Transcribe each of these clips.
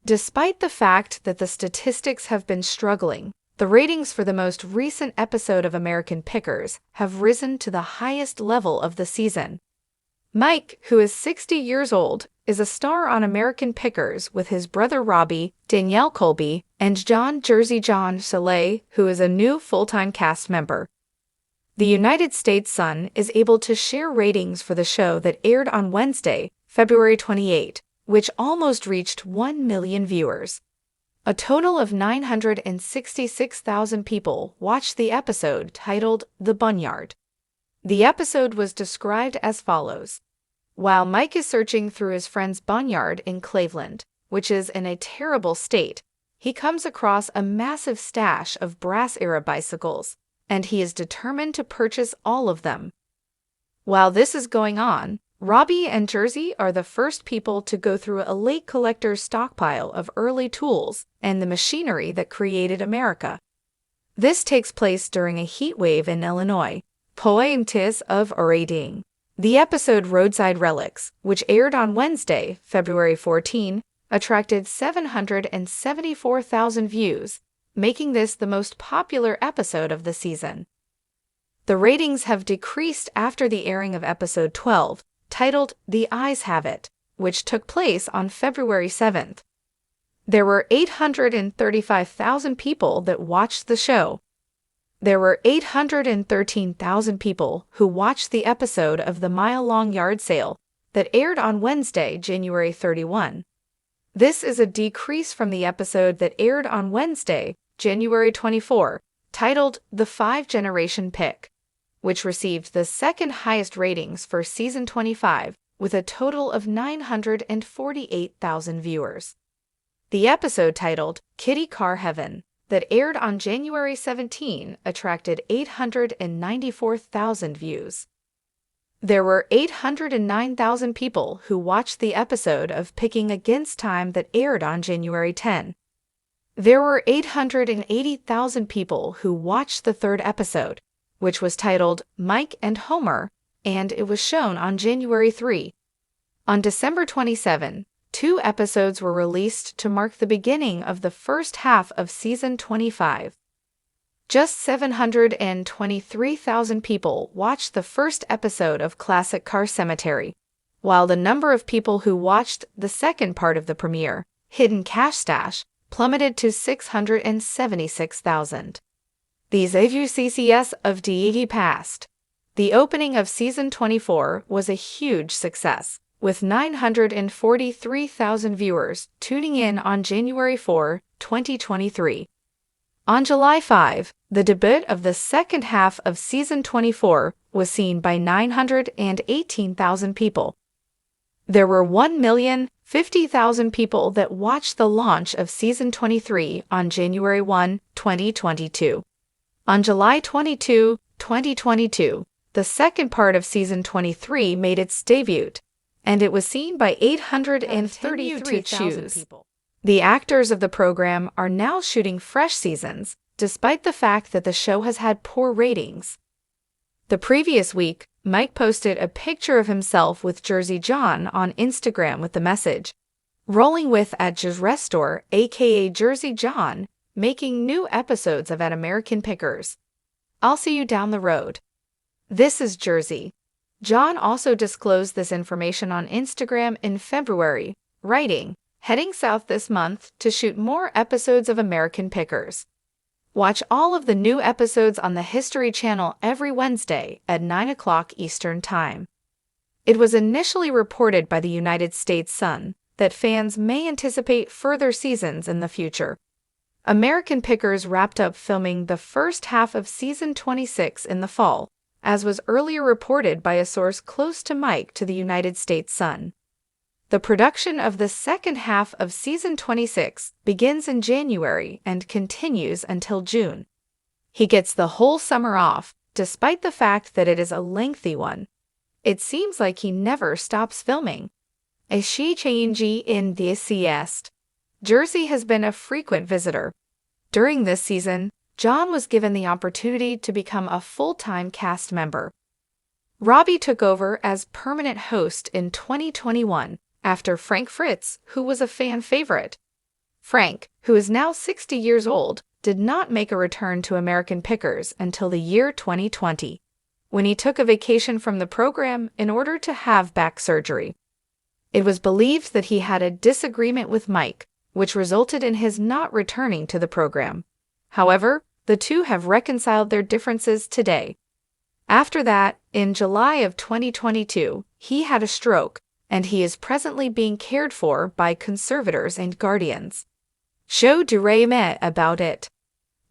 Despite the fact that the statistics have been struggling, the ratings for the most recent episode of American Pickers have risen to the highest level of the season. Mike, who is 60 years old, is a star on American Pickers with his brother Robbie, Danielle Colby, and John Jersey John Soleil, who is a new full-time cast member. The United States Sun is able to share ratings for the show that aired on Wednesday, February 28, which almost reached 1 million viewers. A total of 966,000 people watched the episode titled The Bunyard. The episode was described as follows. While Mike is searching through his friend's barnyard in Cleveland, which is in a terrible state, he comes across a massive stash of brass-era bicycles, and he is determined to purchase all of them. While this is going on, Robbie and Jersey are the first people to go through a late collector's stockpile of early tools and the machinery that created America. This takes place during a heat wave in Illinois, Pointis of Orading. The episode Roadside Relics, which aired on Wednesday, February 14, attracted 774,000 views, making this the most popular episode of the season. The ratings have decreased after the airing of episode 12, titled The Eyes Have It, which took place on February 7th. There were 835,000 people that watched the show. There were 813,000 people who watched the episode of the mile-long yard sale that aired on Wednesday, January 31. This is a decrease from the episode that aired on Wednesday, January 24, titled The Five-Generation Pick, which received the second highest ratings for season 25 with a total of 948,000 viewers. The episode titled Kitty Car Heaven that aired on January 17 attracted 894,000 views. There were 809,000 people who watched the episode of Picking Against Time that aired on January 10. There were 880,000 people who watched the third episode, which was titled Mike and Homer, and it was shown on January 3. On December 27, 2 episodes were released to mark the beginning of the first half of season 25. Just 723,000 people watched the first episode of Classic Car Cemetery, while the number of people who watched the second part of the premiere, Hidden Cash Stash, plummeted to 676,000. These AVUCCS of DEG past. The opening of season 24 was a huge success, with 943,000 viewers tuning in on January 4, 2023. On July 5, the debut of the second half of season 24 was seen by 918,000 people. There were 1,050,000 people that watched the launch of season 23 on January 1, 2022. On July 22, 2022, the second part of season 23 made its debut, and it was seen by 833,000 people. The actors of the program are now shooting fresh seasons, despite the fact that the show has had poor ratings. The previous week, Mike posted a picture of himself with Jersey John on Instagram with the message, "Rolling with at Jesrestore, aka Jersey John, making new episodes of At American Pickers. I'll see you down the road." This is Jersey. John also disclosed this information on Instagram in February, writing, "Heading south this month to shoot more episodes of American Pickers. Watch all of the new episodes on the History Channel every Wednesday at 9 o'clock Eastern Time." It was initially reported by the United States Sun that fans may anticipate further seasons in the future. American Pickers wrapped up filming the first half of season 26 in the fall, as was earlier reported by a source close to Mike to the United States Sun. The production of the second half of season 26 begins in January and continues until June. He gets the whole summer off, despite the fact that it is a lengthy one. It seems like he never stops filming. A she change in the siest. Jersey has been a frequent visitor. During this season, John was given the opportunity to become a full-time cast member. Robbie took over as permanent host in 2021 after Fritz, who was a fan favorite. Frank, who is now 60 years old, did not make a return to American Pickers until the year 2020, when he took a vacation from the program in order to have back surgery. It was believed that he had a disagreement with Mike, which resulted in his not returning to the program. However, the two have reconciled their differences today. After that, in July of 2022, he had a stroke, and he is presently being cared for by conservators and guardians. Show Durame about it.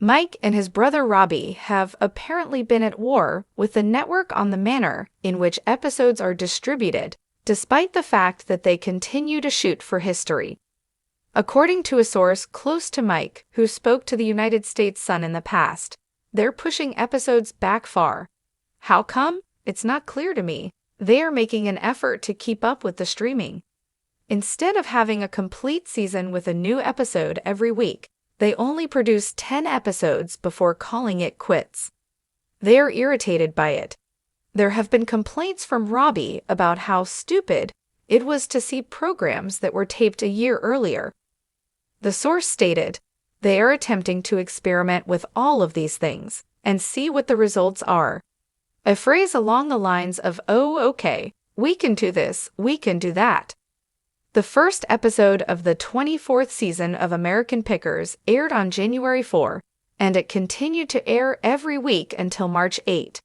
Mike and his brother Robbie have apparently been at war with the network on the manner in which episodes are distributed, despite the fact that they continue to shoot for history. According to a source close to Mike, who spoke to the United States Sun in the past, they're pushing episodes back far. How come? It's not clear to me. They are making an effort to keep up with the streaming. Instead of having a complete season with a new episode every week, they only produce 10 episodes before calling it quits. They are irritated by it. There have been complaints from Robbie about how stupid it was to see programs that were taped a year earlier. The source stated, "They are attempting to experiment with all of these things and see what the results are." A phrase along the lines of, "Oh, okay, we can do this, we can do that." The first episode of the 24th season of American Pickers aired on January 4, and it continued to air every week until March 8.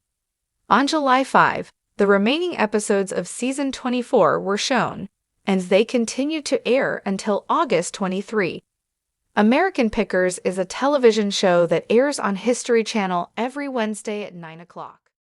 On July 5, the remaining episodes of season 24 were shown, and they continued to air until August 23. American Pickers is a television show that airs on History Channel every Wednesday at 9 o'clock.